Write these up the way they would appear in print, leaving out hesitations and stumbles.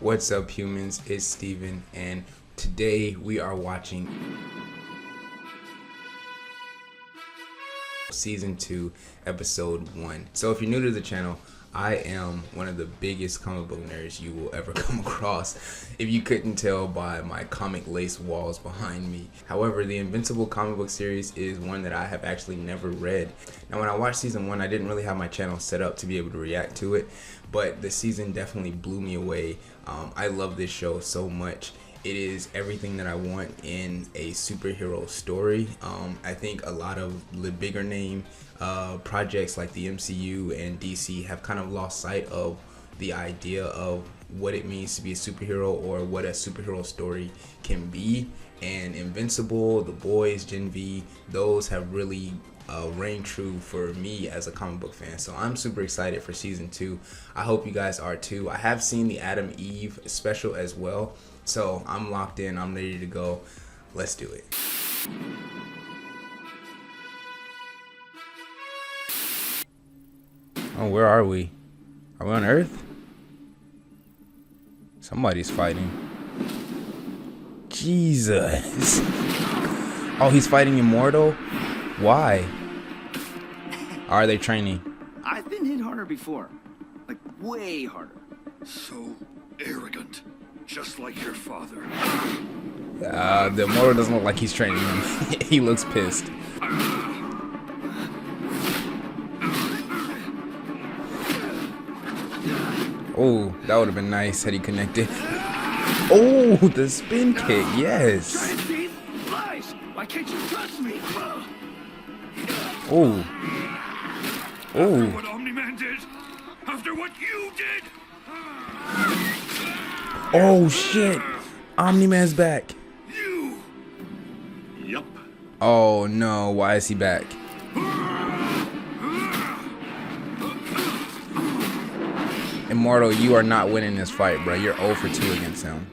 What's up, humans? It's Steven, and today we are watching Season 2, Episode 1. So if you're new to the channel, I am one of the biggest comic book nerds you will ever come across, if you couldn't tell by my comic lace walls behind me. However, the Invincible comic book series is one that I have actually never read. Now, when I watched Season 1, I didn't really have my channel set up to be able to react to it, but the season definitely blew me away. I love this show so much. It is everything that I want in a superhero story. I think a lot of the bigger name projects like the MCU and DC have kind of lost sight of the idea of what it means to be a superhero or what a superhero story can be. And Invincible, The Boys, Gen V, those have really reign true for me as a comic book fan. So I'm super excited for season 2. I hope you guys are too. I have seen the Adam Eve special as well, so I'm locked in. I'm ready to go. Let's do it. Oh, where are we? Are we on Earth? Somebody's fighting. Jesus. Oh, he's fighting Immortal? Why? Are they training? I've been hit harder before. Like, way harder. So arrogant. Just like your father. The Immortal doesn't look like he's training him. He looks pissed. Oh, that would have been nice had he connected. Oh, the spin kick, yes. Giant thief? Lies! Why can't you trust me? Oh. After Oh. what Omni-Man did? After what you did? Oh, shit. Omni-Man's back. You! Yup. Oh, no. Why is he back? Immortal, you are not winning this fight, bro. You're 0 for 2 against him.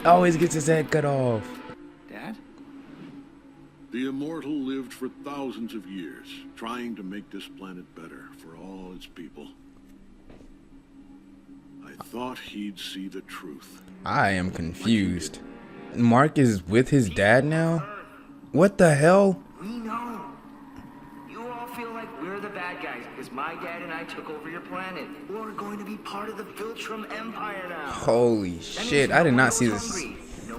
Always gets his head cut off. Dad? The Immortal lived for thousands of years, trying to make this planet better for all its people. I thought he'd see the truth. I am confused. Mark is with his dad now? What the hell? We know. You all feel like we're the bad guys because my dad and I took over your planet. We're going to be part of the Viltrum Empire now. Holy shit, I did not see this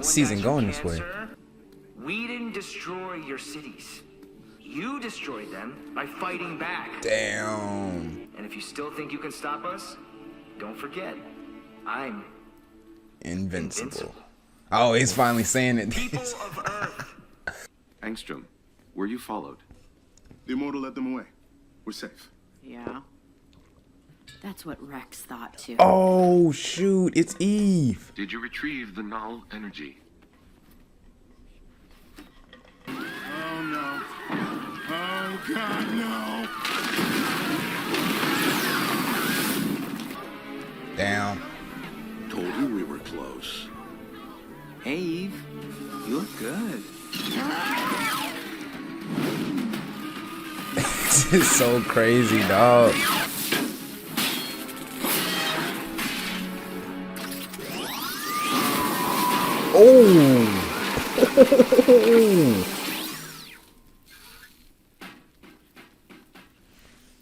season going this way. We didn't destroy your cities. You destroyed them by fighting back. Damn. And if you still think you can stop us, don't forget, I'm Invincible. Oh, he's finally saying it. people of Earth. Angstrom, were you followed? The Immortal led them away. We're safe. Yeah. That's what Rex thought too. Oh, shoot, it's Eve. Did you retrieve the null energy? Oh no. Oh God, no. Damn. Told you we were close. Hey, Eve. You look good. This is so crazy, dog. Oh.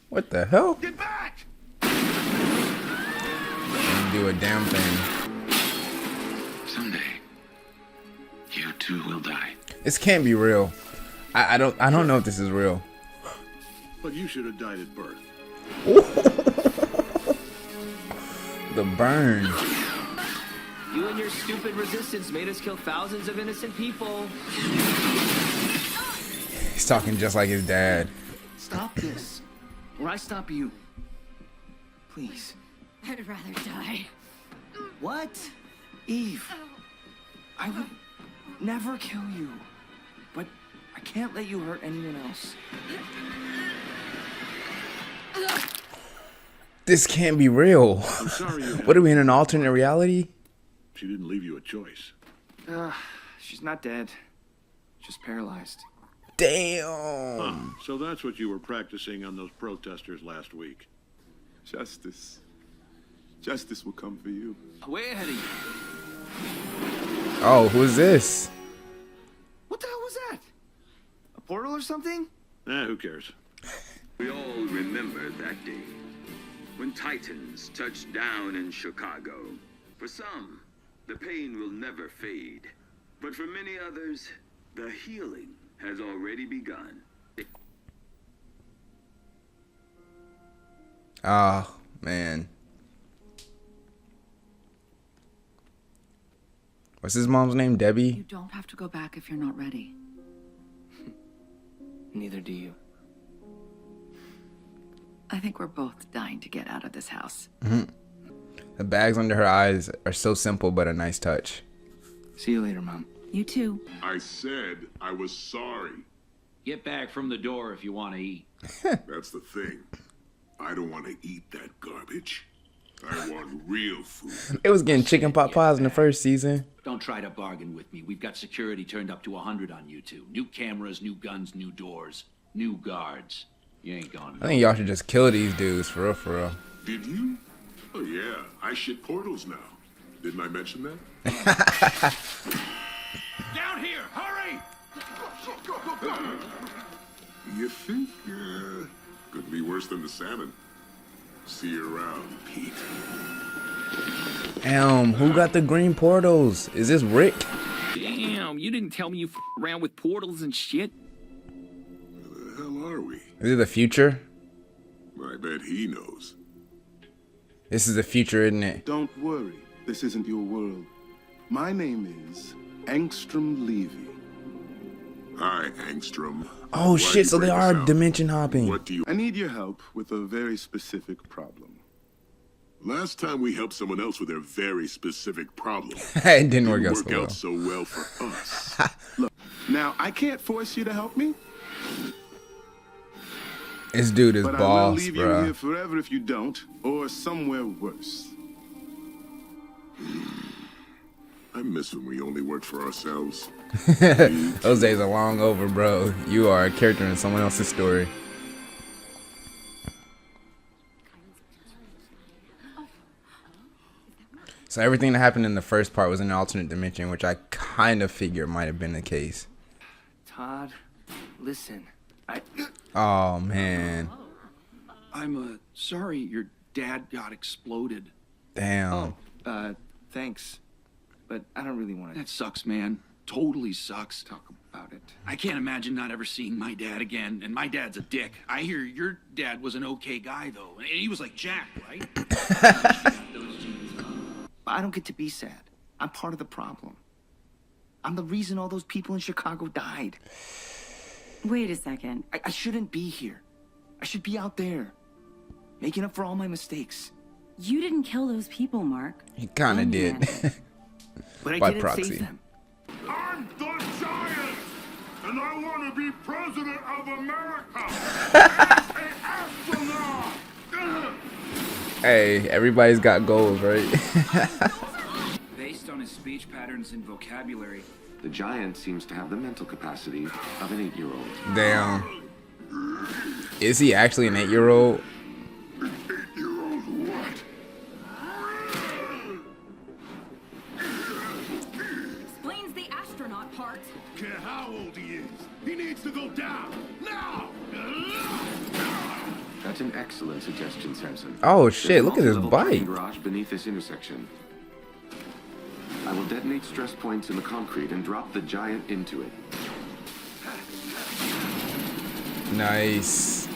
What the hell? Get back! Didn't do a damn thing. Someday, you too will die. This can't be real. I don't know if this is real. But you should have died at birth. The burn. You and your stupid resistance made us kill thousands of innocent people. He's talking just like his dad. Stop this. Or I stop you. Please. I'd rather die. What? Eve. I would never kill you. But I can't let you hurt anyone else. This can't be real. I'm sorry you What are we in an alternate reality? She didn't leave you a choice. She's not dead. Just paralyzed. Damn. So that's what you were practicing on those protesters last week. Justice. Justice will come for you. Way ahead of you. Oh, who's this? What the hell was that? A portal or something? Who cares? We all remember that day when Titans touched down in Chicago. For some, the pain will never fade. But for many others, the healing has already begun. Oh, man. What's his mom's name? Debbie? You don't have to go back if you're not ready. Neither do you. I think we're both dying to get out of this house. The bags under her eyes are so simple, but a nice touch. See you later, Mom. You too. I said I was sorry. Get back from the door if you want to eat. That's the thing. I don't want to eat that garbage. I want real food. It was getting chicken pot pies in the first season. Don't try to bargain with me. We've got security turned up to 100 on you two. New cameras, new guns, new doors, new guards. You ain't going. I think y'all should just kill these dudes, for real, for real. Did you? Oh yeah, I shit portals now. Didn't I mention that? Down here! Hurry! You think, could be worse than the salmon. See you around, Pete. Who got the green portals? Is this Rick? Damn, you didn't tell me you around with portals and shit. Where the hell are we? Is it the future? I bet he knows. This is the future, isn't it? Don't worry. This isn't your world. My name is Angstrom Levy. Hi, Angstrom. Oh Why shit, you so they bring us are out? dimension hopping. What do you... I need your help with a very specific problem. Last time we helped someone else with their very specific problem. It didn't work out so well. well for us. Look, now I can't force you to help me, This dude is but I will boss, leave you bro. here forever if you don't, or somewhere worse. I miss when we only worked for ourselves. Those days are long over, bro. You are a character in someone else's story. So everything that happened in the first part was in an alternate dimension, which I kind of figured might have been the case. Todd, listen. Oh, man. I'm sorry your dad got exploded. Damn. Thanks. But I don't really want to That sucks, man. Totally sucks. talk about it. I can't imagine not ever seeing my dad again, and my dad's a dick. I hear your dad was an okay guy, though, and he was like Jack, right? I don't get to be sad. I'm part of the problem. I'm the reason all those people in Chicago died. Wait a second. I shouldn't be here. I should be out there, making up for all my mistakes. You didn't kill those people, Mark. He kind of I'm did. the But I By didn't proxy. save them. I'm the Giant! And I want to be president of America! An astronaut! Hey, everybody's got goals, right? Based on his speech patterns and vocabulary, The giant seems to have the mental capacity of an 8-year-old. Damn. Is he actually an 8-year-old? 8-year-old what? Explains the astronaut part. Care how old he is. He needs to go down. Now! That's an excellent suggestion, Samson. Oh shit, look at this There's a multi-level bike. parking garage beneath this intersection. I will detonate stress points in the concrete and drop the giant into it. Nice.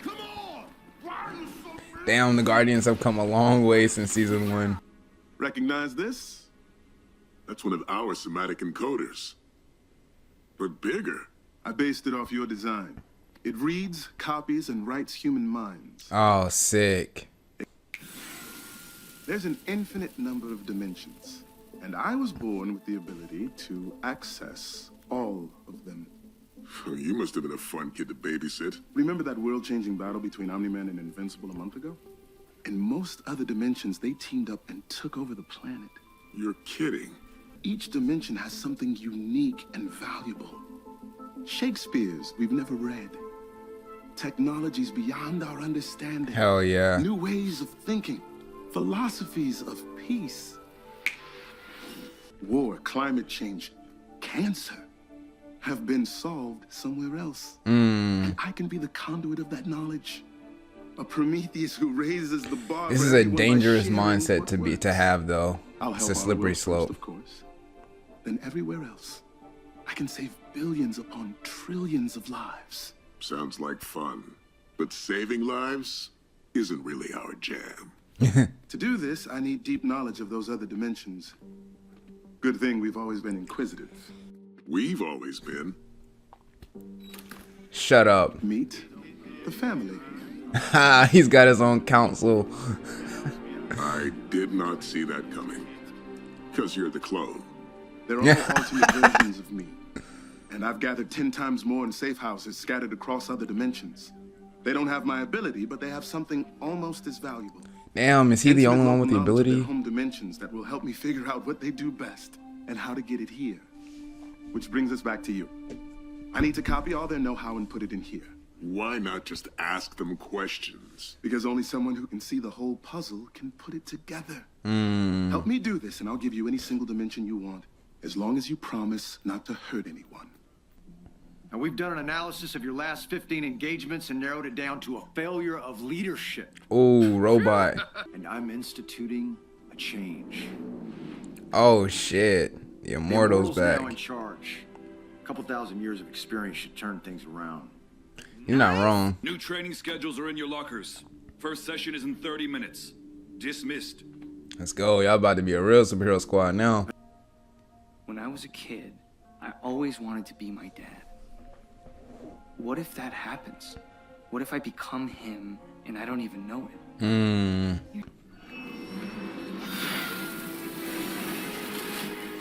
Come on! Why are you so... Damn, the Guardians have come a long way since season 1. Recognize this? That's one of our somatic encoders. But bigger. I based it off your design. It reads, copies, and writes human minds. Oh, sick. There's an infinite number of dimensions, and I was born with the ability to access all of them. You must have been a fun kid to babysit. Remember that world-changing battle between Omni-Man and Invincible a month ago? In most other dimensions, they teamed up and took over the planet. You're kidding. Each dimension has something unique and valuable. Shakespeare's we've never read. technologies beyond our understanding. Hell yeah. New ways of thinking, philosophies of peace. War, climate change, cancer have been solved somewhere else. And I can be the conduit of that knowledge. A Prometheus who raises the bar. This is a dangerous mindset to have, though. It's a slippery slope. Of course. Then everywhere else, I can save billions upon trillions of lives. Sounds like fun. But saving lives isn't really our jam. To do this, I need deep knowledge of those other dimensions. Good thing we've always been inquisitive. We've always been. Shut up. Meet the family. He's got his own council. I did not see that coming. Because you're the clone. They're all alternate versions of me. And I've gathered 10 times more in safe houses scattered across other dimensions. They don't have my ability, but they have something almost as valuable. Damn, is he the only one with the Knowledge of their ability? home dimensions that will help me figure out what they do best and how to get it here. Which brings us back to you. I need to copy all their know-how and put it in here. Why not just ask them questions? Because only someone who can see the whole puzzle can put it together. Help me do this, and I'll give you any single dimension you want, as long as you promise not to hurt anyone. Now, we've done an analysis of your last 15 engagements and narrowed it down to a failure of leadership. Oh, robot. And I'm instituting a change. Oh shit. The Immortal's back. Now in charge. A couple thousand years of experience should turn things around. You're not wrong. New training schedules are in your lockers. First session is in 30 minutes. Dismissed. Let's go. Y'all about to be a real superhero squad now. When I was a kid, I always wanted to be my dad. What if that happens? What if I become him and I don't even know it?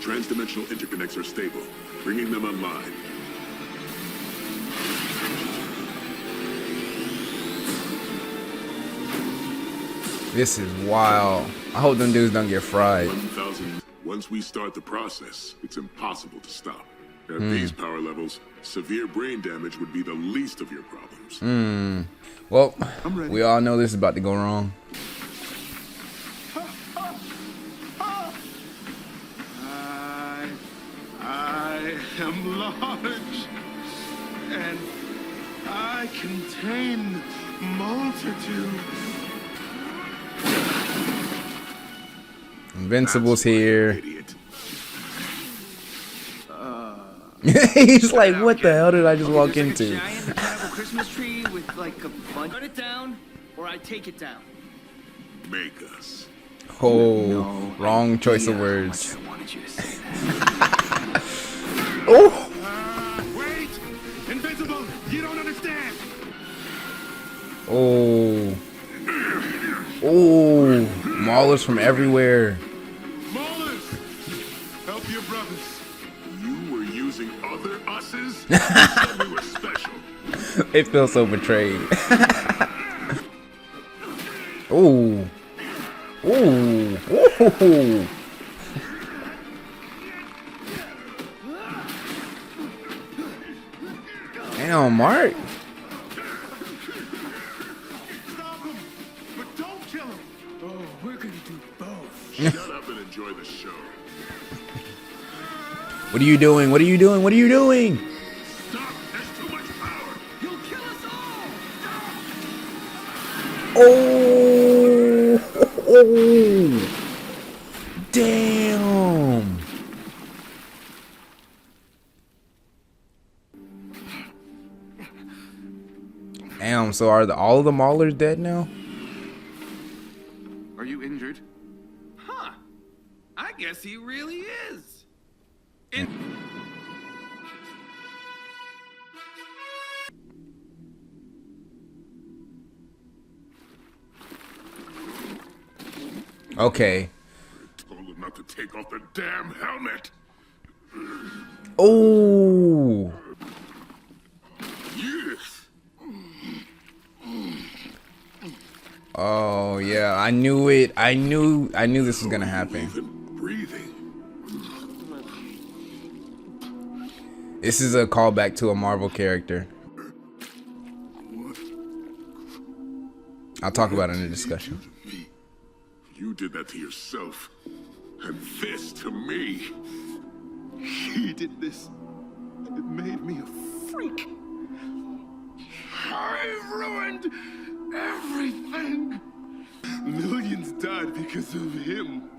Transdimensional interconnects are stable, bringing them online. This is wild. I hope them dudes don't get fried. 1,000. Once we start the process, it's impossible to stop. At these power levels, severe brain damage would be the least of your problems. Well, we all know this is about to go wrong. I am large, and I contain multitudes. Invincible's here. He's like, what the hell did I just walk into? Giant mechanical Christmas tree with like a bunch. Cut it down, or I take it down. Make us. Oh, wrong choice of words. I wanted you to say that. Oh, Wait! Invincible! You don't understand! oh, oh, Maulers from everywhere. Maulers! Help your brothers. You were using other us's? You said we were special. It feels so betrayed. Oh, oh, oh. Damn, Mark. Stop him! But don't kill him! Oh, we're gonna do both. Shut up and enjoy the show. What are you doing? What are you doing? What are you doing? Stop! There's too much power! You'll kill us all! Oh, oh. Damn. Damn, so are all of the Maulers dead now? Are you injured? Huh. I guess he really is. Okay. Told him not to take off the damn helmet! Oh. Yes! Oh yeah, I knew it. I knew this was gonna happen. Even breathing. This is a callback to a Marvel character. What I'll talk about it in the discussion. You did that to yourself. And this to me. He did this. It made me a freak. I ruined everything. Millions died because of him.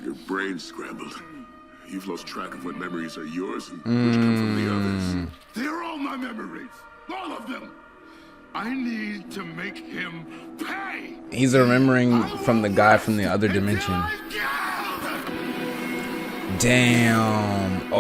Your brain's scrambled. You've lost track of what memories are yours and which come from the others. They're all my memories. All of them. I need to make him pay. He's remembering from the guy from the other dimension. Damn.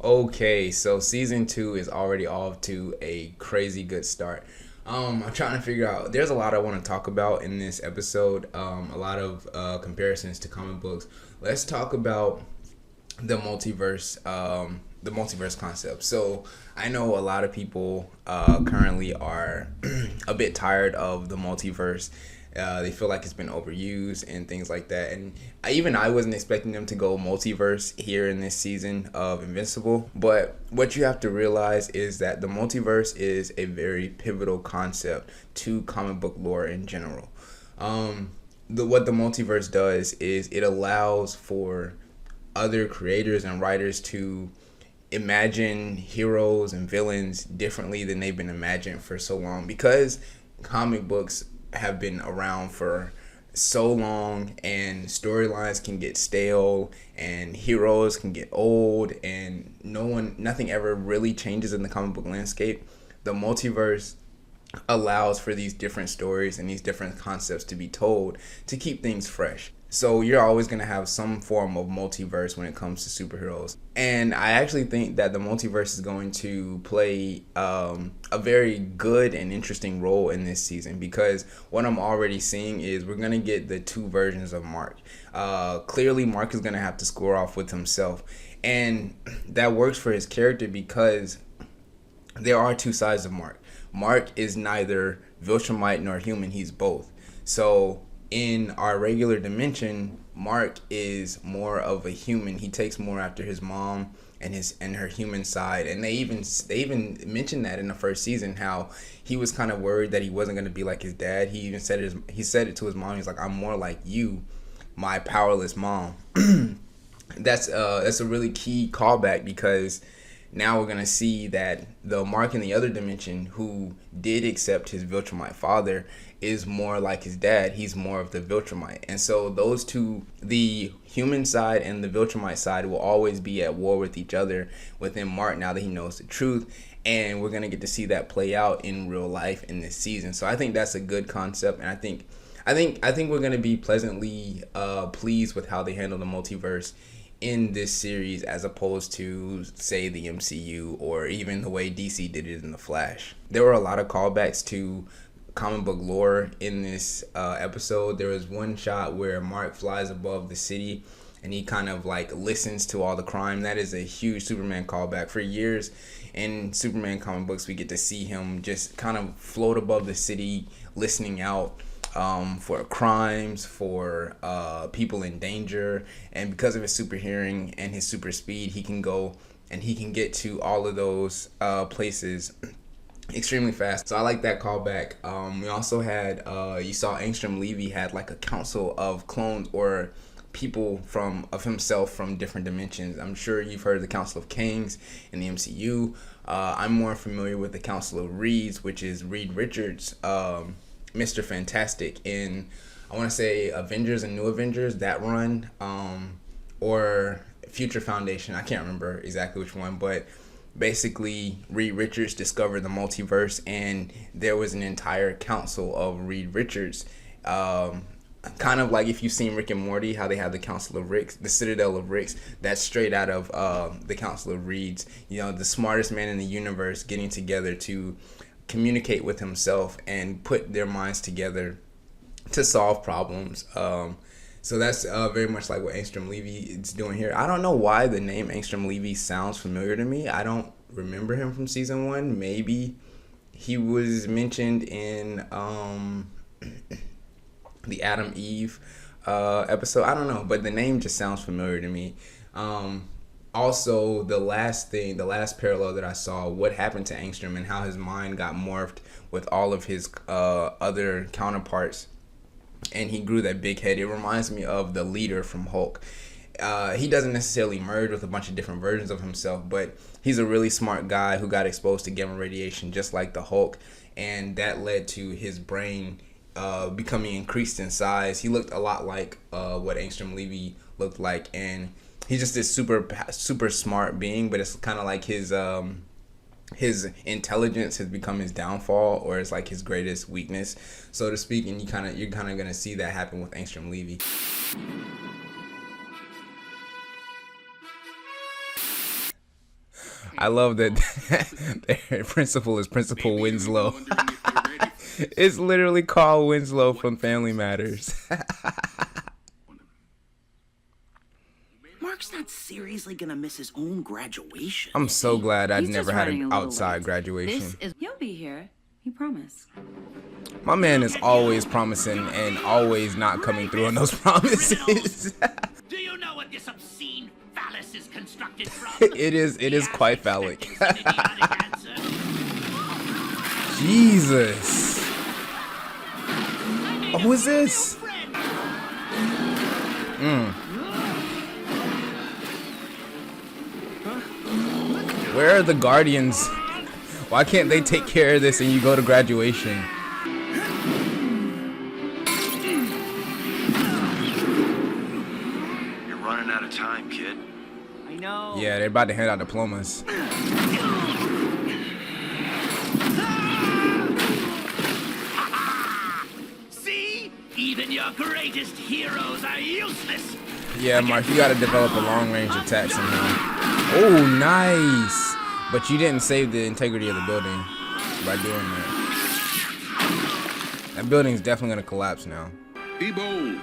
Okay, so season 2 is already off to a crazy good start. I'm trying to figure out, there's a lot I want to talk about in this episode, a lot of comparisons to comic books. Let's talk about the multiverse concept. So I know a lot of people currently are a bit tired of the multiverse. They feel like it's been overused and things like that. And I wasn't expecting them to go multiverse here in this season of Invincible. But what you have to realize is that the multiverse is a very pivotal concept to comic book lore in general. What the multiverse does is it allows for other creators and writers to imagine heroes and villains differently than they've been imagined for so long, because comic books have been around for so long and storylines can get stale and heroes can get old and nothing ever really changes in the comic book landscape. The multiverse allows for these different stories and these different concepts to be told to keep things fresh. So you're always going to have some form of multiverse when it comes to superheroes. And I actually think that the multiverse is going to play a very good and interesting role in this season, because what I'm already seeing is we're going to get the two versions of Mark. Clearly, Mark is going to have to score off with himself. And that works for his character because there are two sides of Mark. Mark is neither Viltrumite nor human. He's both. So in our regular dimension, Mark is more of a human. He takes more after his mom and her human side. And they even mentioned that in the first season, how he was kind of worried that he wasn't going to be like his dad. He even said it to his mom. He's like, "I'm more like you, my powerless mom." That's a really key callback, because now we're going to see that the Mark in the other dimension, who did accept his Viltrumite father, is more like his dad. He's more of the Viltrumite. And so those two, the human side and the Viltrumite side, will always be at war with each other within Mark now that he knows the truth. And we're going to get to see that play out in real life in this season. So I think that's a good concept. And I think we're going to be pleasantly pleased with how they handle the multiverse in this series, as opposed to, say, the MCU or even the way DC did it in The Flash. There were a lot of callbacks to comic book lore in this episode. There was one shot where Mark flies above the city and he kind of like listens to all the crime. That is a huge Superman callback. For years in Superman comic books, we get to see him just kind of float above the city, listening out for crimes, for people in danger. And because of his super hearing and his super speed, he can go and he can get to all of those places extremely fast. So I like that callback. We also had you saw Angstrom Levy had like a council of clones or people of himself from different dimensions. I'm sure you've heard of the Council of Kings in the MCU. I'm more familiar with the Council of Reeds, which is Reed Richards, Mr. Fantastic in, I want to say, Avengers and New Avengers, that run, or Future Foundation. I can't remember exactly which one, but basically Reed Richards discovered the multiverse, and there was an entire council of Reed Richards. Kind of like if you've seen Rick and Morty, how they have the Council of Ricks, the Citadel of Ricks. That's straight out of the Council of Reeds. You know, the smartest man in the universe getting together to communicate with himself and put their minds together to solve problems. So that's very much like what Angstrom Levy is doing here. I don't know why the name Angstrom Levy sounds familiar to me. I don't remember him from season 1. Maybe he was mentioned in the Adam Eve episode. I don't know, but the name just sounds familiar to me. Also, the last parallel that I saw, what happened to Angstrom and how his mind got morphed with all of his other counterparts, and he grew that big head. It reminds me of the leader from Hulk. He doesn't necessarily merge with a bunch of different versions of himself, but he's a really smart guy who got exposed to gamma radiation just like the Hulk, and that led to his brain becoming increased in size. He looked a lot like what Angstrom Levy looked like, and he's just this super smart being, but it's kind of like his intelligence has become his downfall, or it's like his greatest weakness, so to speak. And you're kind of gonna see that happen with Angstrom Levy. I love that their principal is Principal Winslow. It's literally Carl Winslow from Family Matters. Mark's not seriously gonna miss his own graduation. I'm so glad I He's never just had running an a little outside late. graduation. He'll be here. He promised. My man is always promising and always not coming through on those promises. Do you know what this obscene phallus is constructed from? It is quite phallic. Jesus. Oh, who is this? Where are the Guardians? Why can't they take care of this and you go to graduation? You're running out of time, kid. I know. Yeah, they're about to hand out diplomas. See? Even your greatest heroes are useless. Yeah, Mark, you gotta develop a long-range attack somehow. Oh, nice! But you didn't save the integrity of the building by doing that. That building's definitely gonna collapse now. Be bold.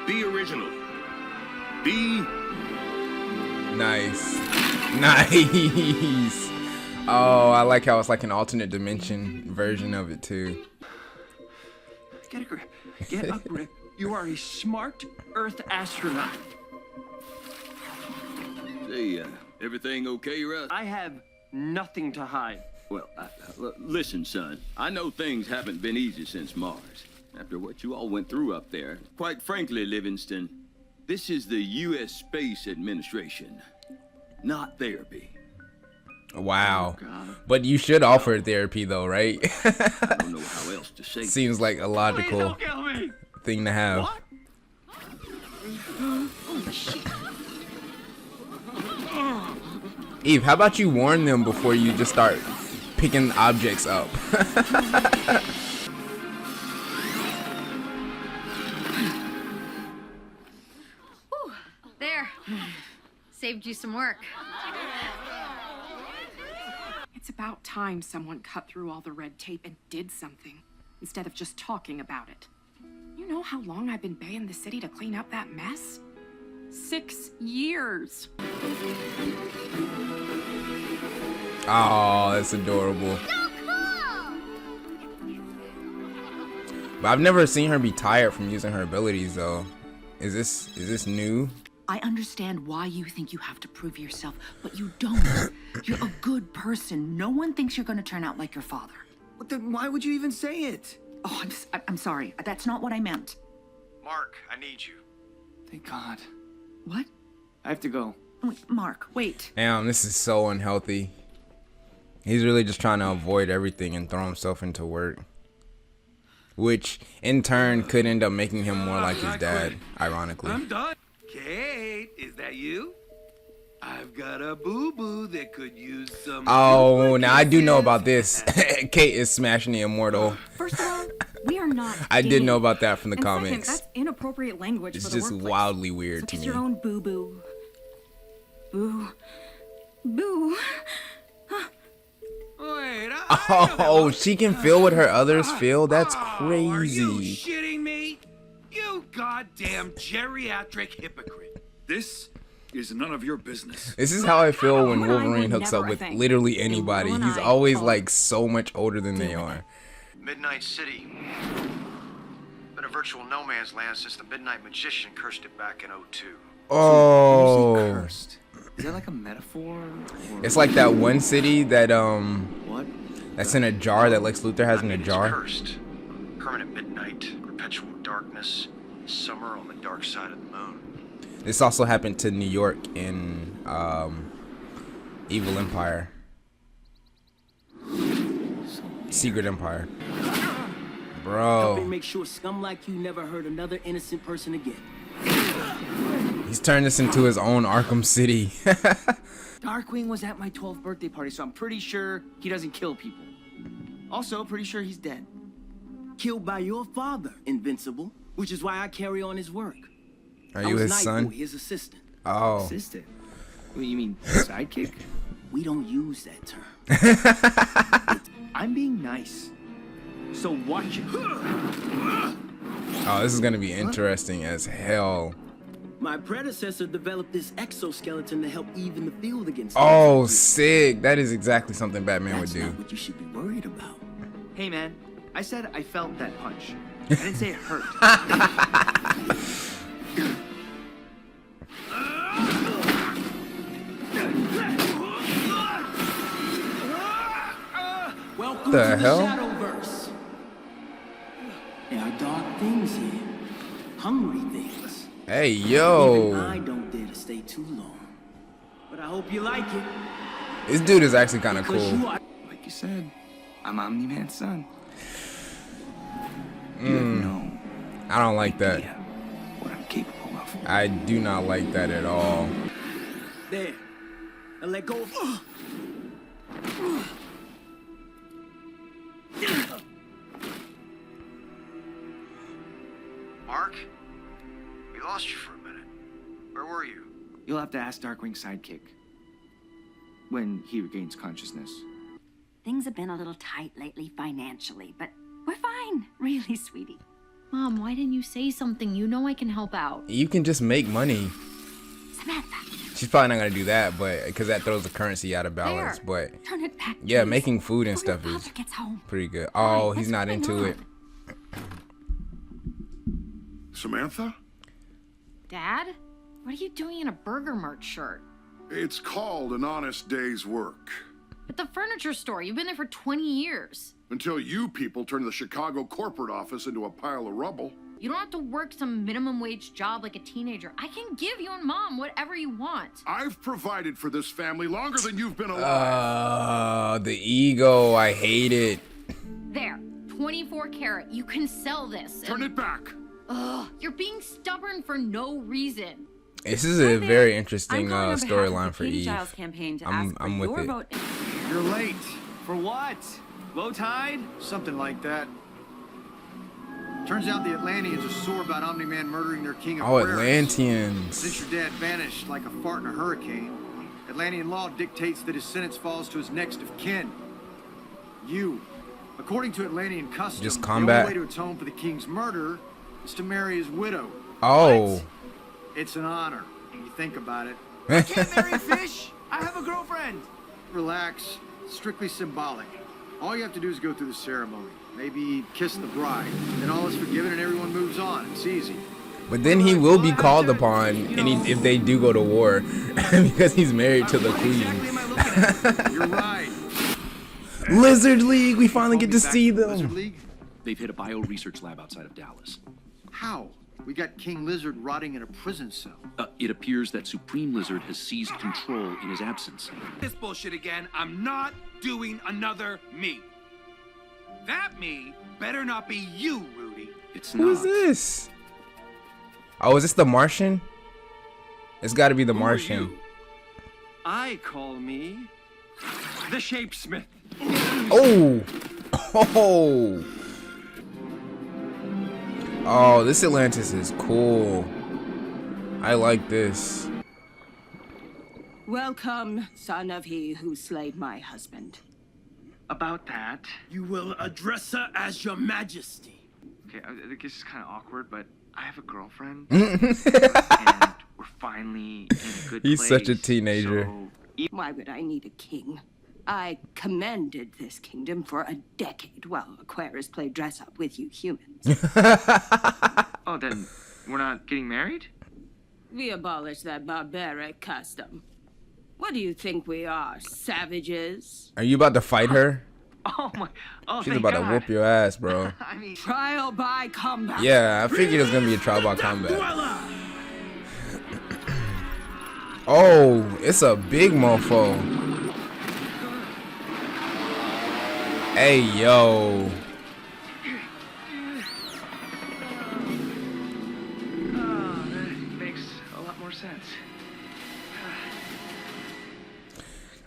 Be original. Be... Nice. Nice! Oh, I like how it's like an alternate dimension version of it, too. Get a grip. Get a grip. You are a smart Earth astronaut. Say, everything okay, Russ? I have nothing to hide. Well, listen, son. I know things haven't been easy since Mars. After what you all went through up there. Quite frankly, Livingston, this is the U.S. Space Administration, not therapy. Wow. But you should offer therapy, though, right? I don't know how else to say. Seems like a logical thing to have. What? Holy shit. Eve, how about you warn them before you just start picking objects up? Whew, there. Saved you some work. It's about time someone cut through all the red tape and did something, instead of just talking about it. You know how long I've been baying the city to clean up that mess? 6 years. Oh, that's adorable. But I've never seen her be tired from using her abilities, though. Is this new? I understand why you think you have to prove yourself, but you don't. You're a good person. No one thinks you're going to turn out like your father. But then why would you even say it? Oh, I'm sorry. That's not what I meant. Mark, I need you. Thank God. What? I have to go. Wait, Mark, wait. Damn, this is so unhealthy. He's really just trying to avoid everything and throw himself into work. Which, in turn, could end up making him more like his dad, ironically. I'm done. Kate, is that you? I've got a boo-boo that could use some... Oh, now I do know about this. Kate is smashing the Immortal. First of all, we are not I did gay. know about that from the And comics. second, that's inappropriate language It's for the just workplace. wildly weird So to kiss me. your own boo-boo. Boo. Boo. Wait, Oh, she can feel what her others feel? That's Are you crazy. shitting me? You goddamn geriatric hypocrite. This is none of your business. This is how I feel when You and I Wolverine were hooks up never a with thing. literally anybody. You and He's I always are- like so much older than they are. Midnight City. Been a virtual no man's land since the Midnight Magician cursed it back in '02. Oh. Cursed. Is that like a metaphor? Or... It's like that one city that What? that's in a jar that Lex Luthor has in a jar. It's cursed. Permanent midnight, perpetual darkness, summer on the dark side of the moon. This also happened to New York in Evil Empire. Secret Empire. Bro. Helping make sure scum like you never hurt another innocent person again. He's turned this into his own Arkham City. Darkwing was at my 12th birthday party, so I'm pretty sure he doesn't kill people. Also, pretty sure he's dead. Killed by your father, Invincible, which is why I carry on his work. Are you his son? His assistant. Oh. Assistant? What, you mean sidekick? We don't use that term. I'm being nice. So watch it. Oh, this is gonna be interesting as hell. My predecessor developed this exoskeleton to help even the field against. Oh, sick! That is exactly something Batman would do. That's not what you should be worried about. Hey man, I said I felt that punch. I didn't say it hurt. Welcome The to hell? the Shadowverse. There are dark things here, hungry things. Hey, Even yo! I don't dare to stay too long, but I hope you like it. This dude is actually kind of Because cool. you are Like you said, I'm Omni-Man's son. You have no I don't like that. idea what I'm capable of. I do not like that at all. there. And let go of. Mark? We lost you for a minute. Where were you? You'll have to ask Darkwing's sidekick when he regains consciousness. Things have been a little tight lately financially, but we're fine. Really, sweetie. Mom, why didn't you say something? You know I can help out. You can just make money. Samantha, She's probably not gonna do that, but because that throws the currency out of balance. But turn it back. yeah, please, making food and before stuff your is father gets home. pretty good. Oh, What's he's not going into on? it. Samantha? Dad? What are you doing in a Burger Mart shirt? It's called an honest day's work. At the furniture store. You've been there for 20 years. Until you people turn the Chicago corporate office into a pile of rubble. You don't have to work some minimum wage job like a teenager. I can give you and Mom whatever you want. I've provided for this family longer than you've been alive. The ego. I hate it. There. 24 karat. You can sell this. Turn it back. Ugh. You're being stubborn for no reason. This is a very interesting I'm calling on behalf of storyline the for Katie Eve. Giles campaign to I'm ask for with your it. vote. You're late. For what? Low tide? Something like that. Turns out the Atlanteans are sore about Omni-Man murdering their king of Oh, Aquarius. Atlanteans. Since your dad vanished like a fart in a hurricane, Atlantean law dictates that his sentence falls to his next of kin. You. According to Atlantean custom, Just the combat? only way to atone for the king's murder is to marry his widow. Oh. It's an honor, when you think about it. I can't marry a fish. I have a girlfriend. Relax. Strictly symbolic. All you have to do is go through the ceremony. Maybe kiss the bride. Then all is forgiven and everyone moves on. It's easy. But then he will be called upon if they do go to war because he's married to the queen. You're right. Lizard League, we finally get to see them. They've hit a bio research lab outside of Dallas. How? We got King Lizard rotting in a prison cell. It appears that Supreme Lizard has seized control in his absence. This bullshit again. I'm not doing another me. That me better not be you, Rudy. It's Who is this? Oh, is this the Martian? It's got to be the Martian. I call me the Shapesmith. Oh. Oh. Oh, this Atlantis is cool. I like this. Welcome, son of he who slayed my husband. About that. You will address her as your majesty. Okay, I think this is kind of awkward, but I have a girlfriend. And we're finally in a good He's place. such a teenager. Why would I need a king? I commanded this kingdom for a decade while Aquarius played dress up with you humans. Oh, then we're not getting married? We abolished that barbaric custom. What do you think we are, savages? Are you about to fight her? Oh my! Oh, She's thank about God. to whoop your ass, bro. I mean, trial by combat. Yeah, I figured it was gonna be a trial by combat. Oh, it's a big mofo. Hey, yo. That makes a lot more sense.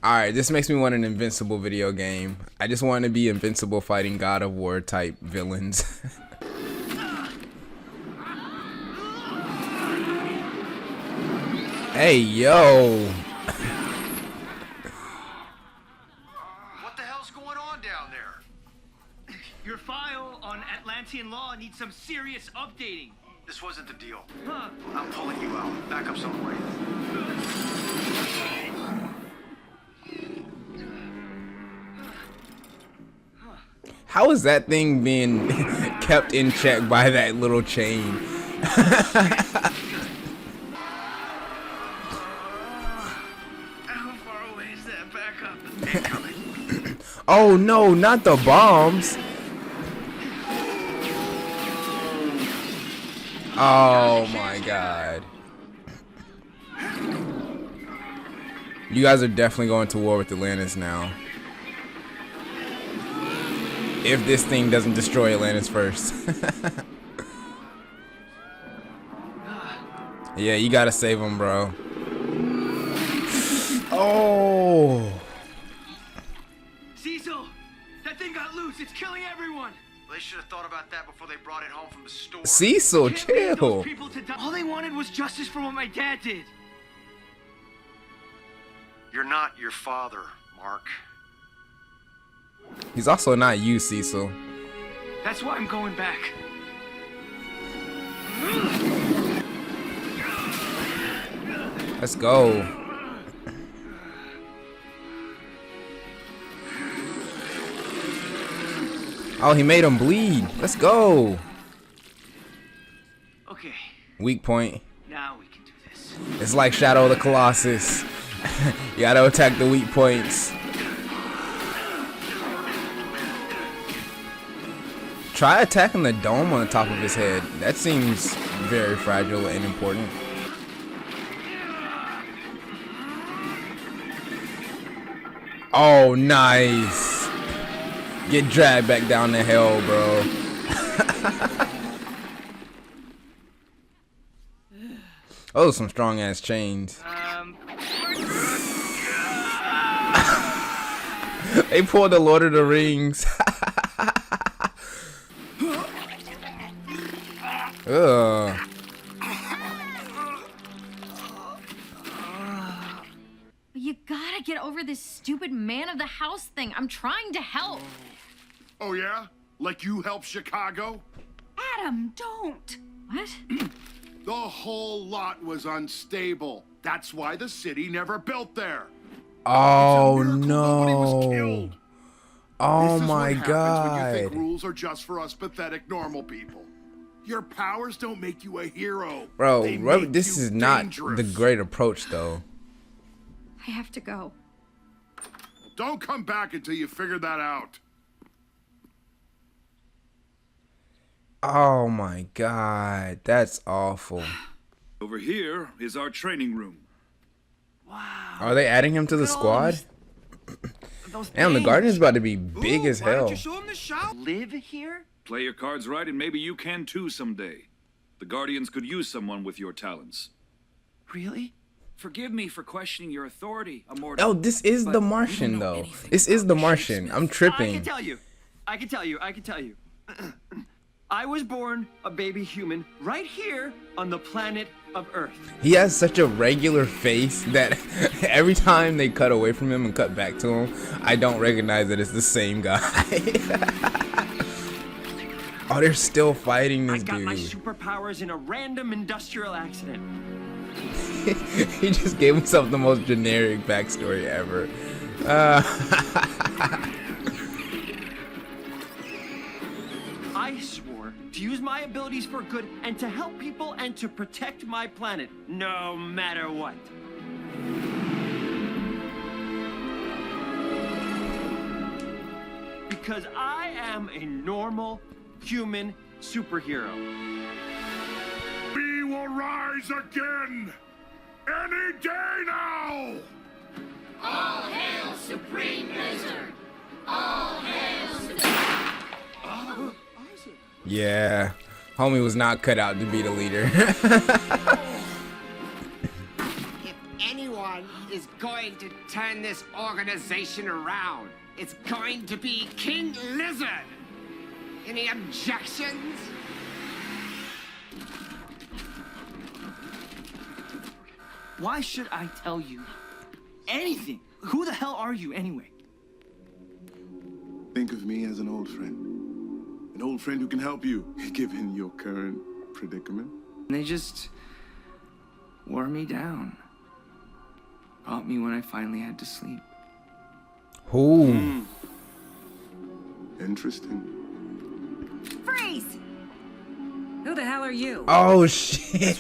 Alright, this makes me want an Invincible video game. I just want to be Invincible fighting God of War type villains. Hey, yo. What the hell's going on down there? Your file on Atlantean law needs some serious updating. This wasn't the deal. Huh. I'm pulling you out. Back up some way. How is that thing being kept in check by that little chain? How far away is that backup? Oh no, not the bombs. Oh my god. You guys are definitely going to war with Atlantis now. If this thing doesn't destroy Atlantis first. Yeah, you gotta save him, bro. Oh. Cecil, that thing got loose. It's killing everyone. They should have thought about that before they brought it home from the store. Cecil, Can't leave chill. those people to die. All they wanted was justice for what my dad did. You're not your father, Mark. He's also not you, Cecil. That's why I'm going back. Let's go. Oh, he made him bleed. Let's go. Okay, Weak point. now we can do this. It's like Shadow of the Colossus. You gotta attack the weak points. Try attacking the dome on the top of his head. That seems very fragile and important. Oh, nice. Get dragged back down to hell, bro. Oh, some strong ass chains. They pulled the Lord of the Rings. Ugh. You gotta get over this stupid man of the house thing. I'm trying to help. Oh yeah? Like you helped Chicago? Adam, don't. What? The whole lot was unstable. That's why the city never built there. Oh Nobody was no. killed. Oh This is my what happens when you think god. rules are just for us pathetic normal people. Your powers don't make you a hero. Bro, They make this you is not dangerous. the great approach though. I have to go. Don't come back until you figure that out. Oh my god. That's awful. Over here is our training room. Are they adding him to the squad? Damn, the garden's about to be big as hell. Live here? Play your cards right and maybe you can too someday. The Guardians could use someone with your talents. Really? Forgive me for questioning your authority, Immortal. Oh, this is the Martian though. This is the Martian. I'm I can tripping. tell you. I can tell you. I was born a baby human right here on the planet of Earth. He has such a regular face that every time they cut away from him and cut back to him, I don't recognize that it's the same guy. Oh, they're still fighting this I got my dude. superpowers in a random industrial accident. He just gave himself the most generic backstory ever. I swore to use my abilities for good and to help people and to protect my planet, no matter what. because I am a normal human superhero. We will rise again any day now! All hail Supreme Lizard! All hail Supreme... Yeah, homie was not cut out to be the leader. If anyone is going to turn this organization around, it's going to be King Lizard. Any objections? Why should I tell you anything? Who the hell are you anyway? Think of me as an old friend. An old friend who can help you, given your current predicament. They just wore me down. Caught me when I finally had to sleep. Ooh. Interesting. Freeze! Who the hell are you? Oh shit!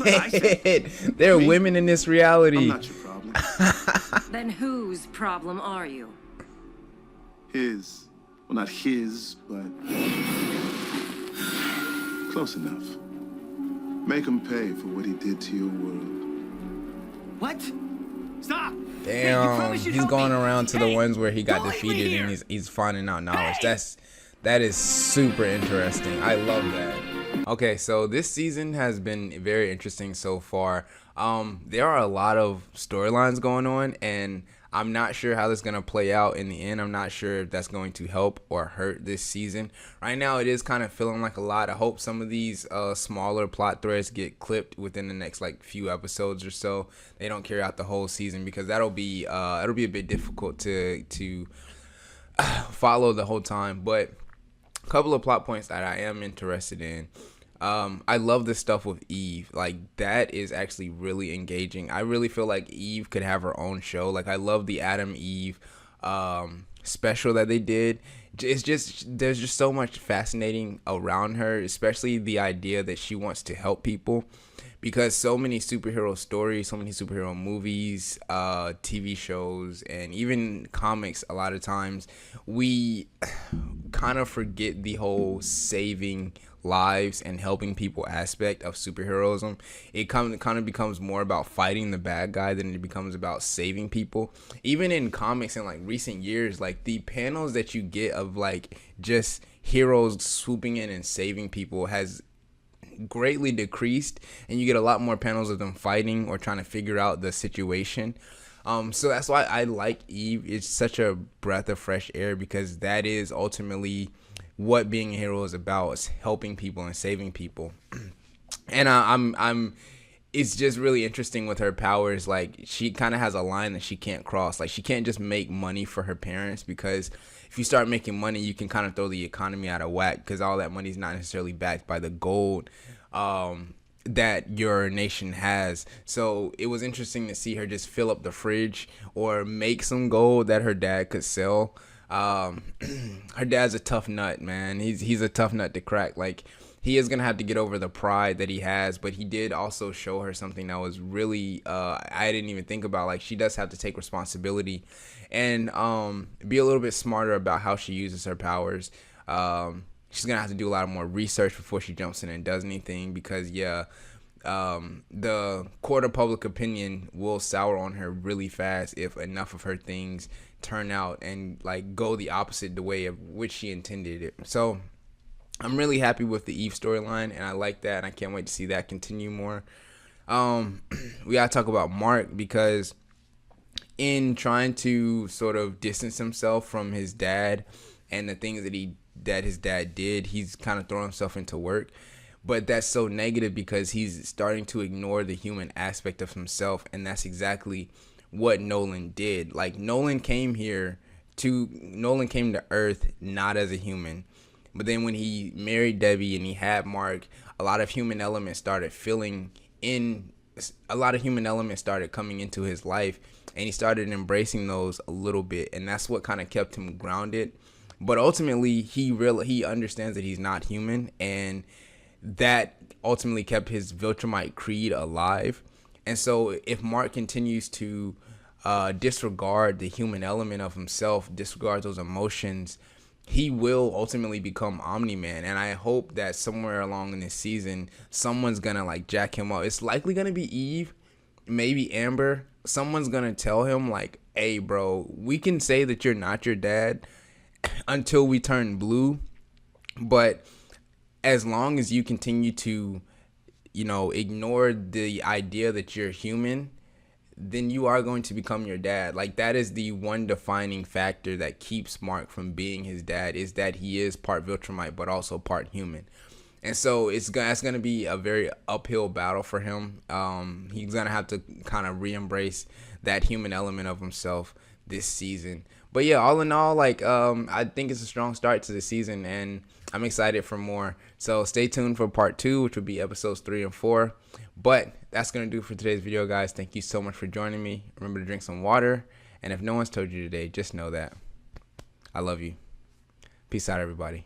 There are women in this reality. I'm not your problem. Then whose problem are you? His. Well, not his, but close enough. Make him pay for what he did to your world. What? Stop! Damn, he's going around to the ones where he got defeated and he's finding out knowledge. That is super interesting. I love that. Okay, so this season has been very interesting so far. There are a lot of storylines going on, and I'm not sure how this is going to play out in the end. I'm not sure if that's going to help or hurt this season. Right now, it is kind of feeling like a lot. I hope some of these smaller plot threads get clipped within the next few episodes or so. They don't carry out the whole season, because that'll be a bit difficult to follow the whole time. But a couple of plot points that I am interested in. I love this stuff with Eve. That is actually really engaging. I really feel like Eve could have her own show. I love the Adam Eve special that they did. It's just, there's just so much fascinating around her, especially the idea that she wants to help people, because so many superhero stories, so many superhero movies, TV shows, and even comics, a lot of times we kind of forget the whole saving lives and helping people aspect of superheroism. It kind of becomes more about fighting the bad guy than it becomes about saving people. Even in comics in recent years, the panels that you get of just heroes swooping in and saving people has greatly decreased, and you get a lot more panels of them fighting or trying to figure out the situation. So that's why I like Eve. It's such a breath of fresh air, because that is ultimately what being a hero is about, is helping people and saving people. And it's just really interesting with her powers. She kind of has a line that she can't cross. She can't just make money for her parents, because if you start making money, you can kind of throw the economy out of whack, because all that money is not necessarily backed by the gold that your nation has. So it was interesting to see her just fill up the fridge or make some gold that her dad could sell. Her dad's a tough nut, man. He's a tough nut to crack. He is gonna have to get over the pride that he has, but he did also show her something that was really I didn't even think about. She does have to take responsibility and be a little bit smarter about how she uses her powers. She's gonna have to do a lot more research before she jumps in and does anything, because the court of public opinion will sour on her really fast if enough of her things turn out and go the opposite the way of which she intended it. So I'm really happy with the Eve storyline, and I like that, and I can't wait to see that continue more. We gotta talk about Mark, because in trying to sort of distance himself from his dad and the things that his dad did, he's kind of throwing himself into work. But that's so negative, because he's starting to ignore the human aspect of himself, and that's exactly what Nolan did. Nolan came to Earth not as a human, but then when he married Debbie and he had Mark, a lot of human elements started coming into his life, and he started embracing those a little bit, and that's what kind of kept him grounded. But ultimately, he understands that he's not human, and that ultimately kept his Viltrumite creed alive. And so if Mark continues to disregard the human element of himself, disregard those emotions, he will ultimately become Omni-Man, and I hope that somewhere along in this season, someone's gonna like jack him up. It's likely gonna be Eve, maybe Amber. Someone's gonna tell him like, hey bro, we can say that you're not your dad until we turn blue, but as long as you continue to, you know, ignore the idea that you're human, then you are going to become your dad. Like, that is the one defining factor that keeps Mark from being his dad, is that he is part Viltrumite but also part human. And so it's going to be a very uphill battle for him. He's going to have to kind of re-embrace that human element of himself this season. But yeah, all in all, like, I think it's a strong start to the season, and I'm excited for more. So stay tuned for part 2, which will be episodes 3 and 4. But that's going to do for today's video, guys. Thank you so much for joining me. Remember to drink some water. And if no one's told you today, just know that I love you. Peace out, everybody.